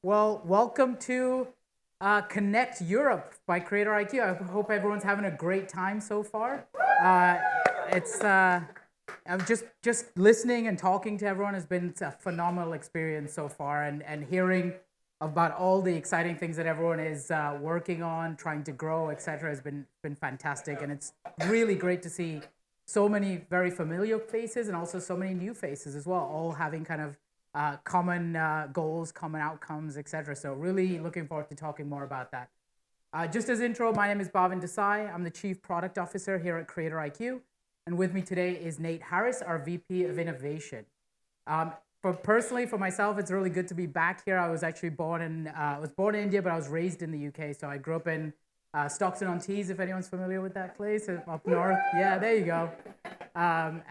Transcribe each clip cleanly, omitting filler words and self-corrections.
Well, welcome to Connect Europe by CreatorIQ. I hope everyone's having a great time so far. Uh, it's I'm just listening and talking to everyone has been a phenomenal experience so far, and hearing about all the exciting things that everyone is working on, trying to grow, etc. has been fantastic, and it's really great to see so many very familiar faces and also so many new faces as well, all having kind of common goals, common outcomes, etc. So really looking forward to talking more about that. Just as intro, my name is Bhavin Desai. I'm the Chief Product Officer here at CreatorIQ. And with me today is Nate Harris, our VP of Innovation. Um, for myself, it's really good to be back here. I was born in India, but I was raised in the UK. So I grew up in Stockton-on-Tees, if anyone's familiar with that place, up north. Yeah, there you go. And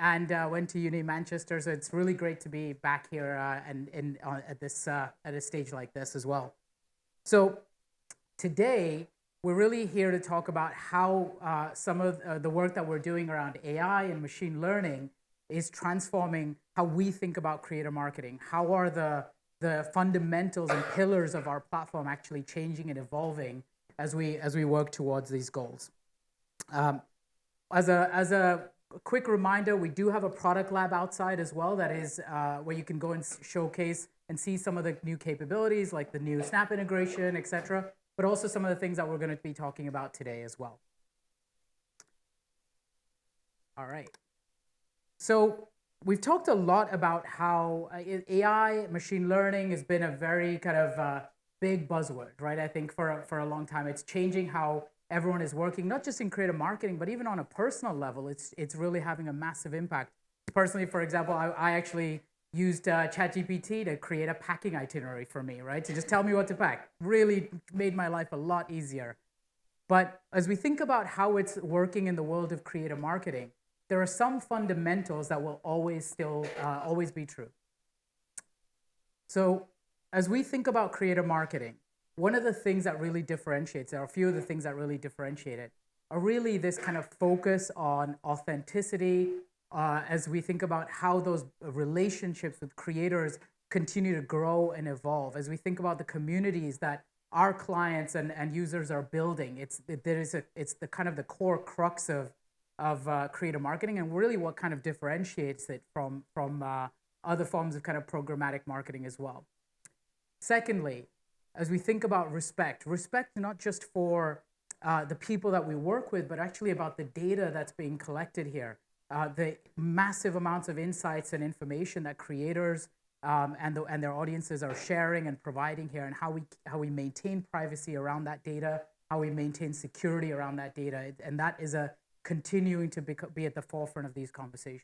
went to uni in Manchester. So it's really great to be back here at a stage like this as well. So today we're really here to talk about how some of the work that we're doing around AI and machine learning is transforming how we think about creator marketing. How are the fundamentals and pillars of our platform actually changing and evolving as we work towards these goals? Um, as a quick reminder, we do have a product lab outside as well that is where you can go and showcase and see some of the new capabilities like the new Snap integration, etc., but also some of the things that we're going to be talking about today as well. All right. So we've talked a lot about how AI, machine learning, has been a very kind of big buzzword, right? I think for a long time, it's changing how everyone is working, not just in creative marketing, but even on a personal level. It's really having a massive impact. Personally, for example, I actually used ChatGPT to create a packing itinerary for me, right? To just tell me what to pack. Really made my life a lot easier. But as we think about how it's working in the world of creative marketing, there are some fundamentals that will always be true. So as we think about creative marketing, one of the things that really differentiates, there are a few of the things that really differentiate it, are really this kind of focus on authenticity as we think about how those relationships with creators continue to grow and evolve. As we think about the communities that our clients and users are building, it's the kind of the core crux of creative marketing, and really what kind of differentiates it from other forms of kind of programmatic marketing as well. Secondly, as we think about respect not just for the people that we work with, but actually about the data that's being collected here, the massive amounts of insights and information that creators and their audiences are sharing and providing here, and how we maintain privacy around that data, how we maintain security around that data, and that is a continuing to be at the forefront of these conversations.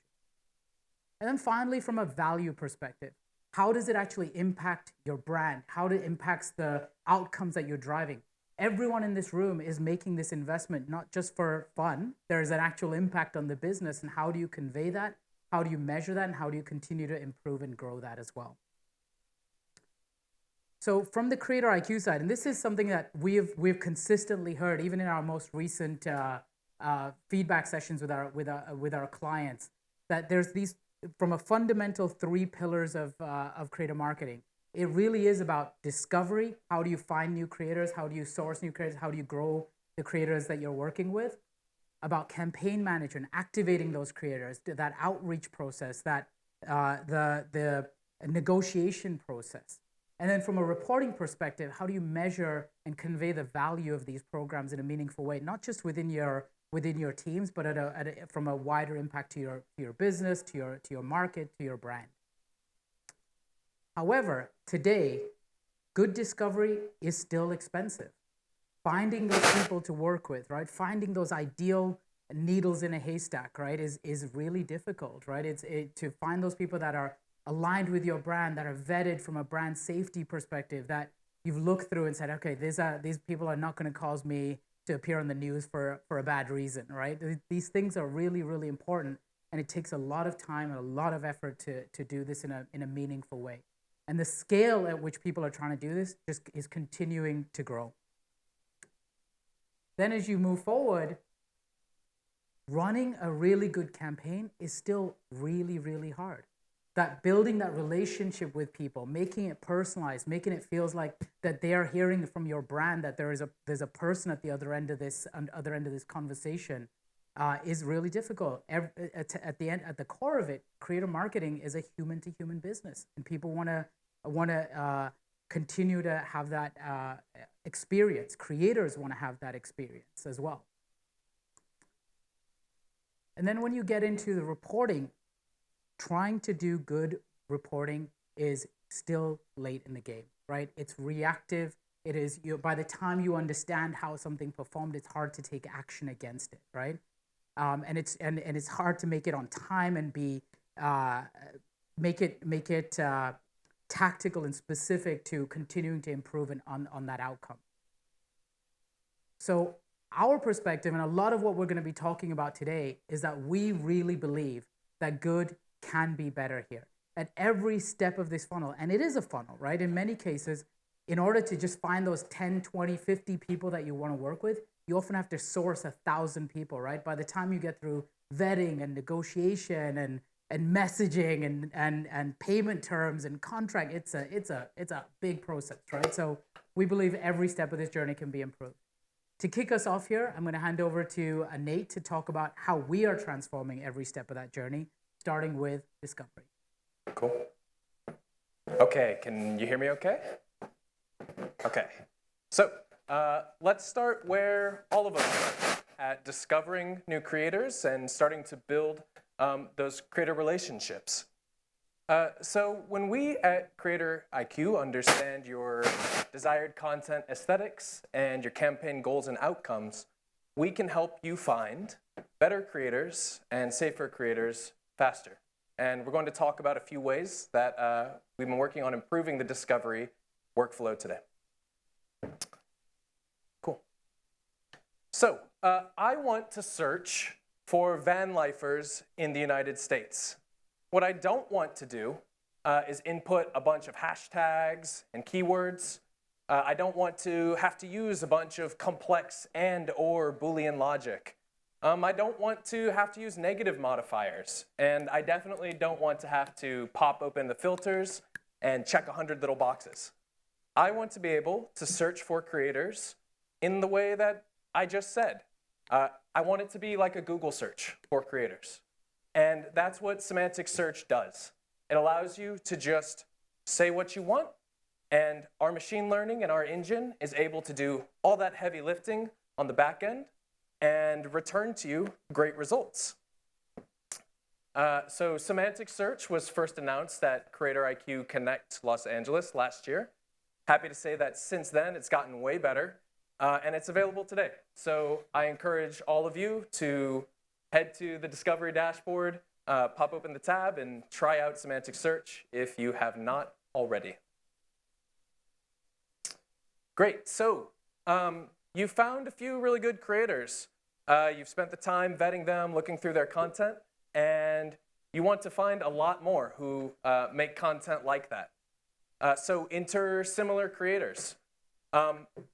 And then finally, from a value perspective, how does it actually impact your brand? How it impacts the outcomes that you're driving? Everyone in this room is making this investment not just for fun. There is an actual impact on the business, and how do you convey that? How do you measure that? And how do you continue to improve and grow that as well? So from the Creator IQ side, and this is something that we've consistently heard, even in our most recent feedback sessions with our clients, that there's these, from a fundamental three pillars of creator marketing. It really is about discovery. How do you find new creators? How do you source new creators? How do you grow the creators that you're working with? About campaign management, activating those creators, that outreach process, that the negotiation process. And then from a reporting perspective, how do you measure and convey the value of these programs in a meaningful way, not just within your teams, but from a wider impact to your business, to your market, to your brand. However, today, good discovery is still expensive. Finding those people to work with, right? Finding those ideal needles in a haystack, right, is really difficult, right? To find those people that are aligned with your brand, that are vetted from a brand safety perspective, that you've looked through and said, okay, these people are not going to cause me to appear on the news for a bad reason, right? These things are really, really important, and it takes a lot of time and a lot of effort to do this in a meaningful way. And the scale at which people are trying to do this just is continuing to grow. Then as you move forward, running a really good campaign is still really, really hard. that building that relationship with people, making it personalized, making it feels like that they are hearing from your brand, that there's a person at the other end of this conversation, is really difficult. At the core of it, creator marketing is a human to human business, and people want to continue to have that experience. Creators want to have that experience as well. And then when you get into the reporting, trying to do good reporting is still late in the game, right? It's reactive. It is, by the time you understand how something performed, it's hard to take action against it, right? And it's hard to make it on time and make it tactical and specific to continuing to improve on that outcome. So our perspective, and a lot of what we're going to be talking about today, is that we really believe that good can be better here at every step of this funnel. And it is a funnel, right? In many cases, in order to just find those 10, 20, 50 people that you want to work with, you often have to source 1,000 people, right? By the time you get through vetting and negotiation and messaging and payment terms and contract, it's a big process, right? So we believe every step of this journey can be improved. To kick us off here, I'm going to hand over to Nate to talk about how we are transforming every step of that journey, starting with discovery. Cool. Okay, can you hear me okay? Okay, so let's start where all of us start, at discovering new creators and starting to build those creator relationships. So when we at CreatorIQ understand your desired content aesthetics and your campaign goals and outcomes, we can help you find better creators and safer creators faster. And we're going to talk about a few ways that we've been working on improving the discovery workflow today. Cool. So I want to search for van lifers in the United States. What I don't want to do is input a bunch of hashtags and keywords. I don't want to have to use a bunch of complex and/or Boolean logic. I don't want to have to use negative modifiers, and I definitely don't want to have to pop open the filters and check 100 little boxes. I want to be able to search for creators in the way that I just said. I want it to be like a Google search for creators. And that's what semantic search does. It allows you to just say what you want, and our machine learning and our engine is able to do all that heavy lifting on the back end and return to you great results. So semantic search was first announced at CreatorIQ Connect Los Angeles last year. Happy to say that since then it's gotten way better, and it's available today. So I encourage all of you to head to the Discovery dashboard, pop open the tab, and try out semantic search if you have not already. Great, so you found a few really good creators. You've spent the time vetting them, looking through their content, and you want to find a lot more who make content like that. So enter similar creators.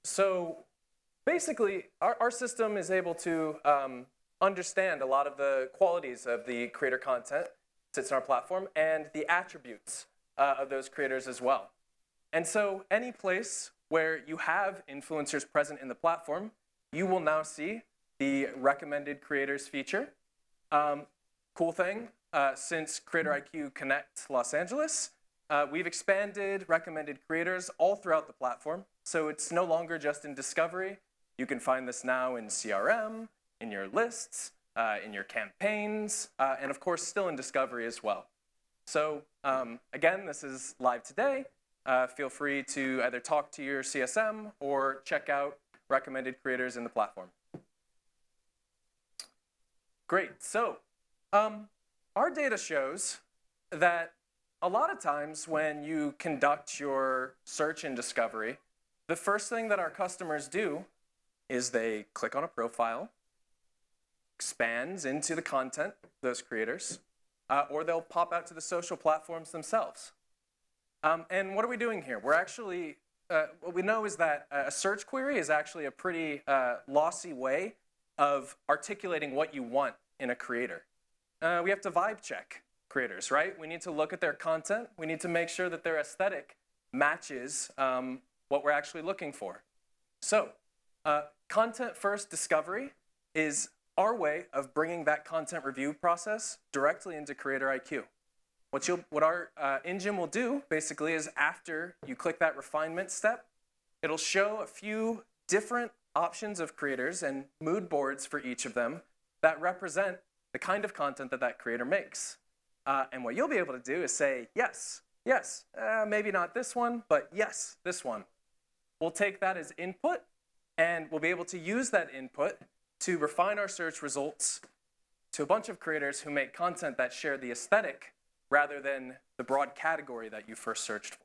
So basically, our system is able to understand a lot of the qualities of the creator content that sits in our platform and the attributes of those creators as well. And so any place where you have influencers present in the platform, you will now see the recommended creators feature. Cool thing, since CreatorIQ Connect Los Angeles, we've expanded recommended creators all throughout the platform. So it's no longer just in Discovery. You can find this now in CRM, in your lists, in your campaigns, and of course still in Discovery as well. So again, this is live today. Feel free to either talk to your CSM or check out recommended creators in the platform. Great, so our data shows that a lot of times when you conduct your search in Discovery, the first thing that our customers do is they click on a profile, expands into the content of those creators, or they'll pop out to the social platforms themselves. And what are we doing here? We're actually, what we know is that a search query is actually a pretty lossy way of articulating what you want in a creator. We have to vibe check. creators, right? We need to look at their content. We need to make sure that their aesthetic matches what we're actually looking for. So content first discovery is our way of bringing that content review process directly into CreatorIQ. What our engine will do basically is after you click that refinement step, it'll show a few different options of creators and mood boards for each of them that represent the kind of content that that creator makes. And what you'll be able to do is say, yes, yes, maybe not this one, but yes, this one. We'll take that as input, and we'll be able to use that input to refine our search results to a bunch of creators who make content that share the aesthetic rather than the broad category that you first searched for.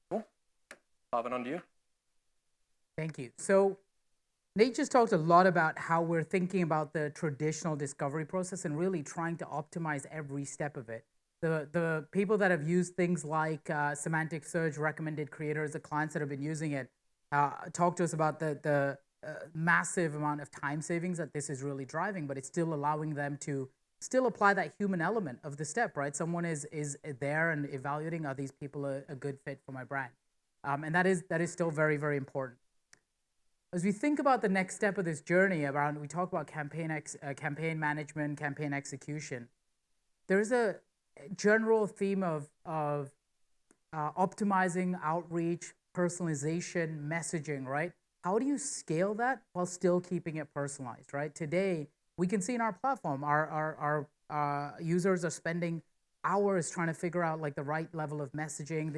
Cool. Bhavin, on to you. Thank you. So Nate just talked a lot about how we're thinking about the traditional discovery process and really trying to optimize every step of it. The people that have used things like semantic search, recommended creators, the clients that have been using it, talk to us about the massive amount of time savings that this is really driving, but it's still allowing them to still apply that human element of the step, right? Someone is there and evaluating, are these people a good fit for my brand? And that is still very, very important. As we think about the next step of this journey around, we talk about campaign management, campaign execution, there's a general theme of optimizing outreach, personalization, messaging, right? How do you scale that while still keeping it personalized, right? Today, we can see in our platform, our users are spending hours trying to figure out like the right level of messaging.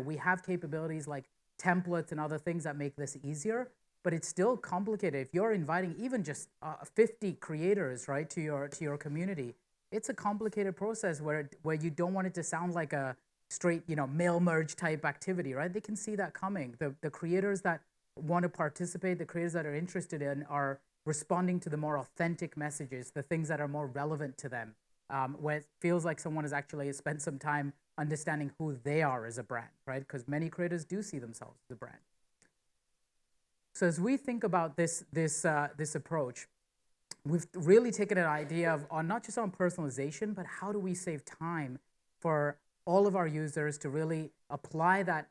We have capabilities like templates and other things that make this easier, but it's still complicated. If you're inviting even just 50 creators, right, to your community, it's a complicated process where you don't want it to sound like a straight, mail merge type activity, right? They can see that coming. The creators that want to participate, the creators that are interested in are responding to the more authentic messages, the things that are more relevant to them, where it feels like someone has actually spent some time understanding who they are as a brand, right? Because many creators do see themselves as a brand. So as we think about this approach, we've really taken an idea of not just on personalization, but how do we save time for all of our users to really apply that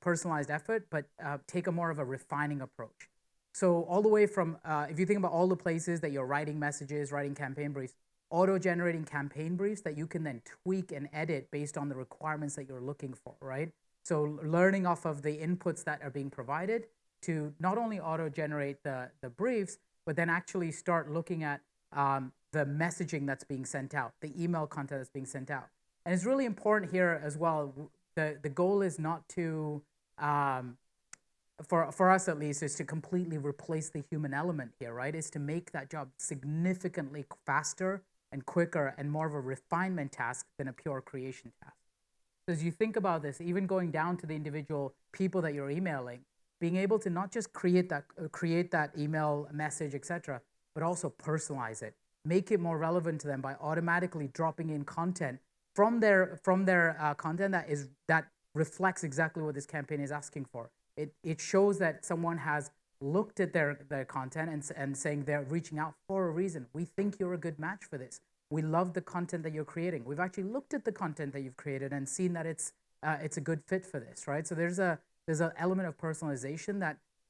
personalized effort, but take a more of a refining approach. So all the way from, if you think about all the places that you're writing messages, writing campaign briefs, auto-generating campaign briefs that you can then tweak and edit based on the requirements that you're looking for, right? So learning off of the inputs that are being provided to not only auto-generate the briefs, but then actually start looking at the messaging that's being sent out, the email content that's being sent out. And it's really important here as well. The goal is not to, for us at least, is to completely replace the human element here, right? Is to make that job significantly faster and quicker and more of a refinement task than a pure creation task. So as you think about this, even going down to the individual people that you're emailing, being able to not just create that email message, etc., but also personalize it, make it more relevant to them by automatically dropping in content from their content that reflects exactly what this campaign is asking for. It shows that someone has looked at their content and saying they're reaching out for a reason. We think you're a good match for this. We love the content that you're creating. We've actually looked at the content that you've created and seen that it's a good fit for this, right? So there's an element of personalization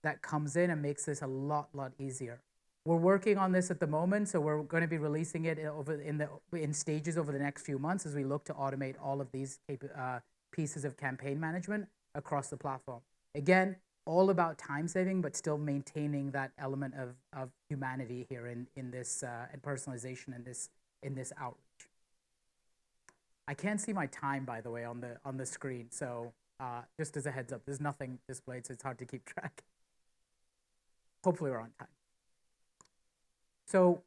that comes in and makes this a lot easier. We're working on this at the moment, so we're going to be releasing it in stages over the next few months as we look to automate all of these pieces of campaign management across the platform. Again, all about time saving, but still maintaining that element of humanity here in this and personalization in this outreach. I can't see my time, by the way, on the screen, so just as a heads up, there's nothing displayed, so it's hard to keep track. Hopefully we're on time. So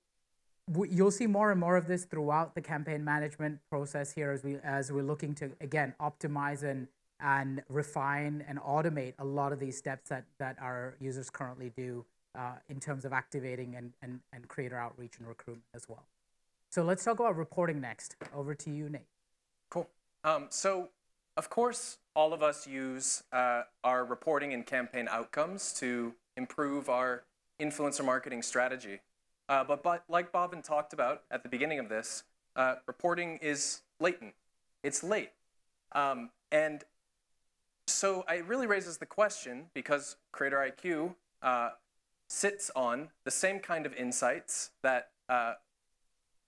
you'll see more and more of this throughout the campaign management process here as we're looking to, again, optimize and refine and automate a lot of these steps that our users currently do in terms of activating and creator outreach and recruitment as well. So let's talk about reporting next. Over to you, Nate. Cool. So of course, all of us use our reporting and campaign outcomes to improve our influencer marketing strategy. But like Bhavin talked about at the beginning of this, reporting is latent. It's late. And so it really raises the question, because CreatorIQ sits on the same kind of insights that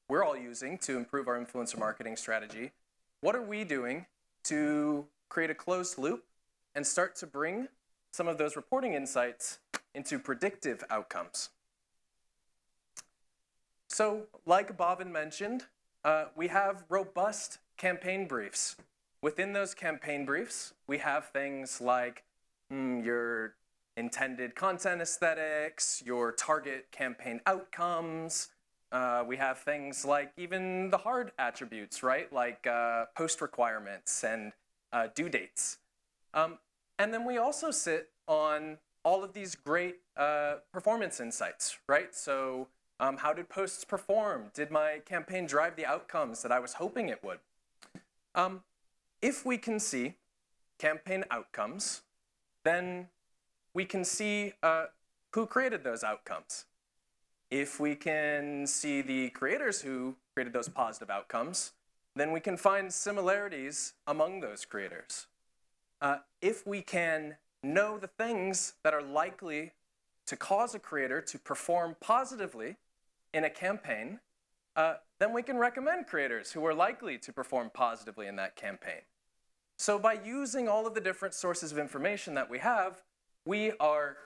we're all using to improve our influencer marketing strategy. What are we doing to create a closed loop and start to bring some of those reporting insights into predictive outcomes? So, like Bhavin mentioned, we have robust campaign briefs. Within those campaign briefs, we have things like your intended content aesthetics, your target campaign outcomes. We have things like even the hard attributes, right? Like post requirements and due dates. And then we also sit on all of these great performance insights, right? So how did posts perform? Did my campaign drive the outcomes that I was hoping it would? If we can see campaign outcomes, then we can see who created those outcomes. If we can see the creators who created those positive outcomes, then we can find similarities among those creators. If we can know the things that are likely to cause a creator to perform positively in a campaign, then we can recommend creators who are likely to perform positively in that campaign. So by using all of the different sources of information that we have, we are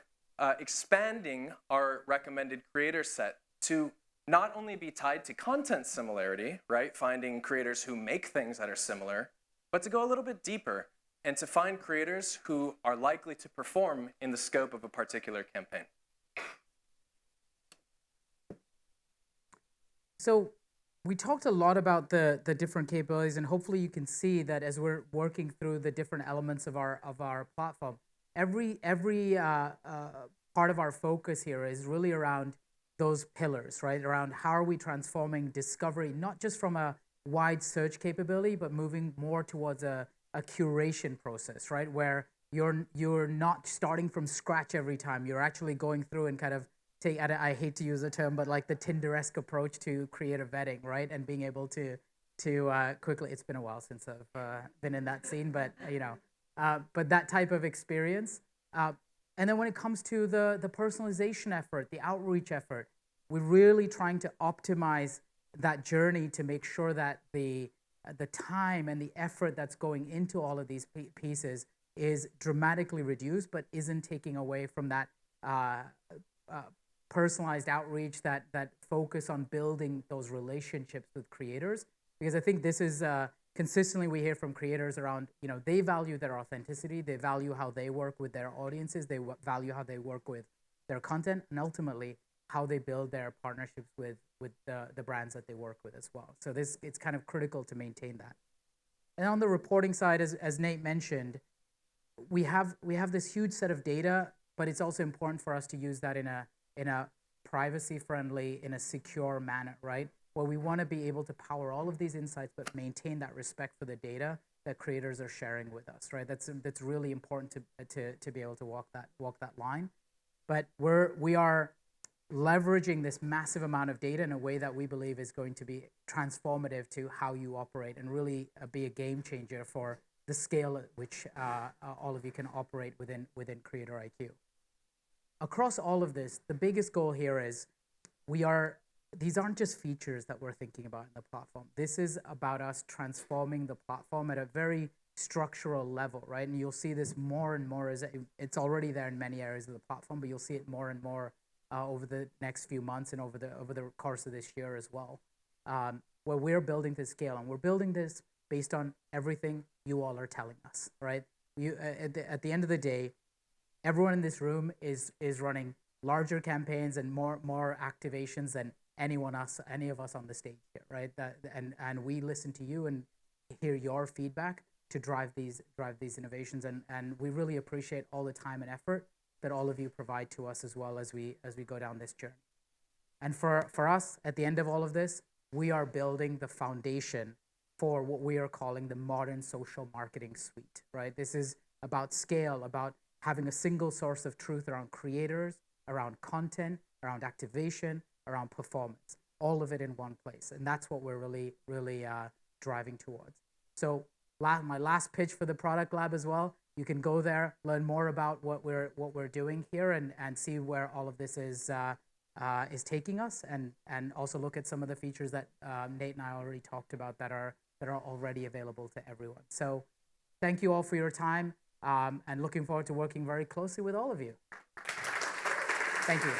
expanding our recommended creator set to not only be tied to content similarity, right, finding creators who make things that are similar, but to go a little bit deeper and to find creators who are likely to perform in the scope of a particular campaign. So we talked a lot about the different capabilities, and hopefully you can see that as we're working through the different elements of our platform, every part of our focus here is really around those pillars, right? Around how are we transforming discovery, not just from a wide search capability, but moving more towards a curation process, right? Where you're not starting from scratch every time. You're actually going through and kind of I hate to use the term, but like the Tinder-esque approach to creative vetting, right? And being able to quickly, it's been a while since I've been in that scene, but but that type of experience. And then when it comes to the personalization effort, the outreach effort, we're really trying to optimize that journey to make sure that the time and the effort that's going into all of these pieces is dramatically reduced, but isn't taking away from that personalized outreach, that focus on building those relationships with creators. Because I think this is consistently we hear from creators around, they value their authenticity, they value how they work with their audiences, they value how they work with their content, and ultimately how they build their partnerships with the brands that they work with as well. So it's kind of critical to maintain that. And on the reporting side, as Nate mentioned, we have this huge set of data, but it's also important for us to use that in a privacy-friendly, in a secure manner, right? Where we want to be able to power all of these insights, but maintain that respect for the data that creators are sharing with us, right? That's really important to be able to walk that line. But we are leveraging this massive amount of data in a way that we believe is going to be transformative to how you operate and really be a game changer for the scale at which all of you can operate within CreatorIQ. Across all of this, the biggest goal here is these aren't just features that we're thinking about in the platform. This is about us transforming the platform at a very structural level, right? And you'll see this more and more as it's already there in many areas of the platform, but you'll see it more and more over the next few months and over the course of this year as well, where we're building this scale, and we're building this based on everything you all are telling us, right? At the end of the day, everyone in this room is running larger campaigns and more activations than any of us on the stage here, right? And we listen to you and hear your feedback to drive these innovations, and we really appreciate all the time and effort that all of you provide to us as well as we go down this journey. And for us, at the end of all of this, we are building the foundation for what we are calling the modern social marketing suite, right? This is about scale, about having a single source of truth around creators, around content, around activation, around performance, all of it in one place. And that's what we're really driving towards. So my last pitch for the product lab as well, you can go there, learn more about what we're doing here, and see where all of this is taking us, and also look at some of the features that Nate and I already talked about that are already available to everyone. So thank you all for your time, and looking forward to working very closely with all of you. Thank you.